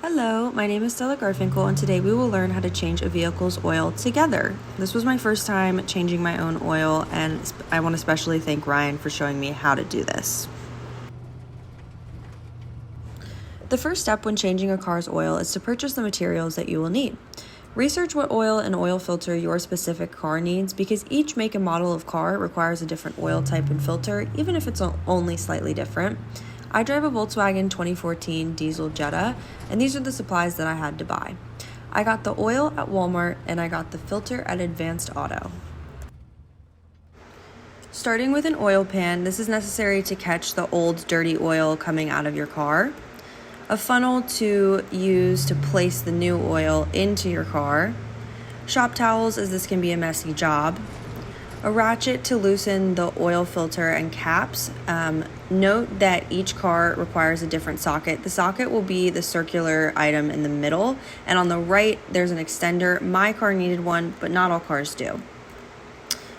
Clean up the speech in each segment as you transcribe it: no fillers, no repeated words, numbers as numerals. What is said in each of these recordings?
Hello, my name is Stella Garfinkel, and today we will learn how to change a vehicle's oil together. This was my first time changing my own oil, and I want to especially thank Ryan for showing me how to do this. The first step when changing a car's oil is to purchase the materials that you will need. Research what oil and oil filter your specific car needs because each make and model of car requires a different oil type and filter, even if it's only slightly different. I drive a Volkswagen 2014 diesel Jetta, and these are the supplies that I had to buy. I got the oil at Walmart, and I got the filter at Advanced Auto. Starting with an oil pan, this is necessary to catch the old dirty oil coming out of your car. A funnel to use to place the new oil into your car. Shop towels, as this can be a messy job. A ratchet to loosen the oil filter and caps. Note that each car requires a different socket. The socket will be the circular item in the middle, and on the right there's an extender. My car needed one, but not all cars do.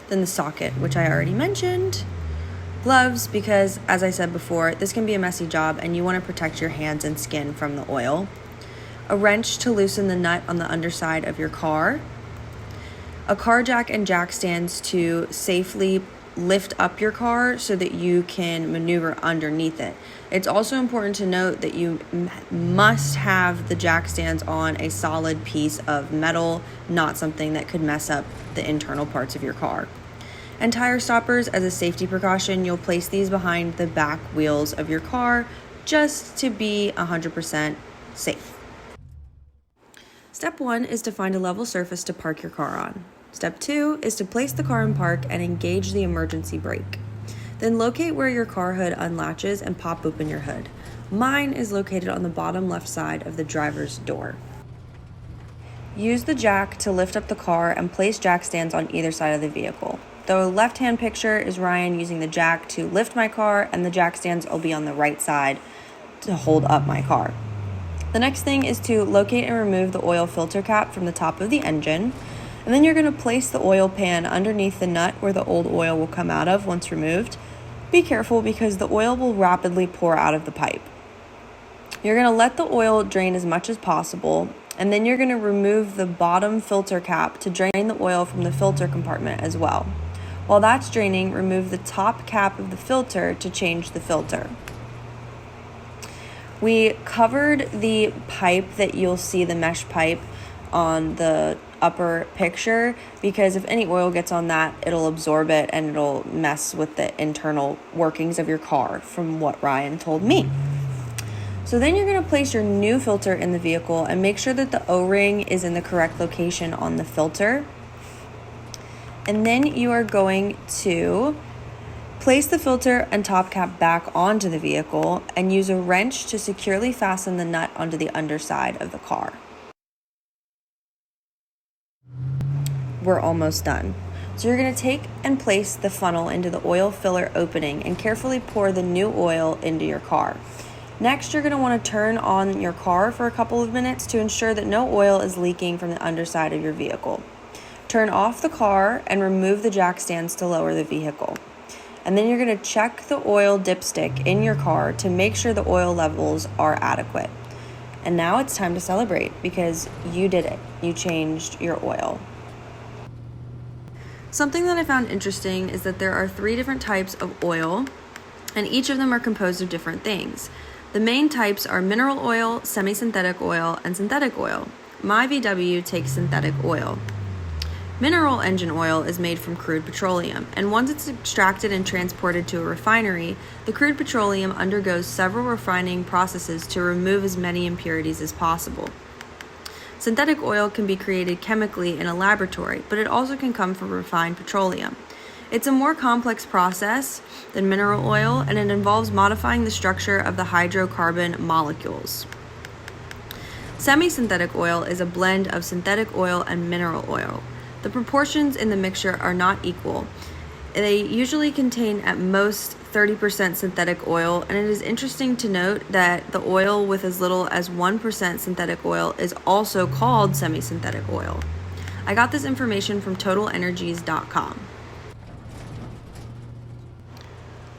Then the socket, which I already mentioned. Gloves, because as I said before, this can be a messy job and you want to protect your hands and skin from the oil. A wrench to loosen the nut on the underside of your car. A car jack and jack stands to safely lift up your car so that you can maneuver underneath it. It's also important to note that you must have the jack stands on a solid piece of metal, not something that could mess up the internal parts of your car. And tire stoppers, as a safety precaution, you'll place these behind the back wheels of your car just to be 100% safe. Step 1 is to find a level surface to park your car on. Step 2 is to place the car in park and engage the emergency brake. Then locate where your car hood unlatches and pop open your hood. Mine is located on the bottom left side of the driver's door. Use the jack to lift up the car and place jack stands on either side of the vehicle. The left-hand picture is Ryan using the jack to lift my car, and the jack stands will be on the right side to hold up my car. The next thing is to locate and remove the oil filter cap from the top of the engine. And then you're going to place the oil pan underneath the nut where the old oil will come out of once removed. Be careful because the oil will rapidly pour out of the pipe. You're going to let the oil drain as much as possible, and then you're going to remove the bottom filter cap to drain the oil from the filter compartment as well. While that's draining, remove the top cap of the filter to change the filter. We covered the pipe that you'll see, the mesh pipe, on the upper picture because if any oil gets on that, it'll absorb it and it'll mess with the internal workings of your car, from what Ryan told me. So then you're going to place your new filter in the vehicle and make sure that the O-ring is in the correct location on the filter. And then you are going to place the filter and top cap back onto the vehicle and use a wrench to securely fasten the nut onto the underside of the car. We're almost done. So you're going to take and place the funnel into the oil filler opening and carefully pour the new oil into your car. Next, you're going to want to turn on your car for a couple of minutes to ensure that no oil is leaking from the underside of your vehicle. Turn off the car and remove the jack stands to lower the vehicle. And then you're going to check the oil dipstick in your car to make sure the oil levels are adequate. And now it's time to celebrate because you did it. You changed your oil. Something that I found interesting is that there are 3 different types of oil, and each of them are composed of different things. The main types are mineral oil, semi-synthetic oil, and synthetic oil. My VW takes synthetic oil. Mineral engine oil is made from crude petroleum, and once it's extracted and transported to a refinery, the crude petroleum undergoes several refining processes to remove as many impurities as possible. Synthetic oil can be created chemically in a laboratory, but it also can come from refined petroleum. It's a more complex process than mineral oil, and it involves modifying the structure of the hydrocarbon molecules. Semi-synthetic oil is a blend of synthetic oil and mineral oil. The proportions in the mixture are not equal. They usually contain at most 30% synthetic oil, and it is interesting to note that the oil with as little as 1% synthetic oil is also called semi-synthetic oil. I got this information from totalenergies.com.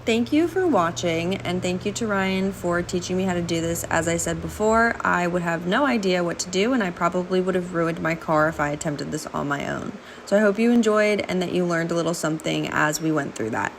Thank you for watching, and thank you to Ryan for teaching me how to do this. As I said before, I would have no idea what to do, and I probably would have ruined my car if I attempted this on my own. So I hope you enjoyed and that you learned a little something as we went through that.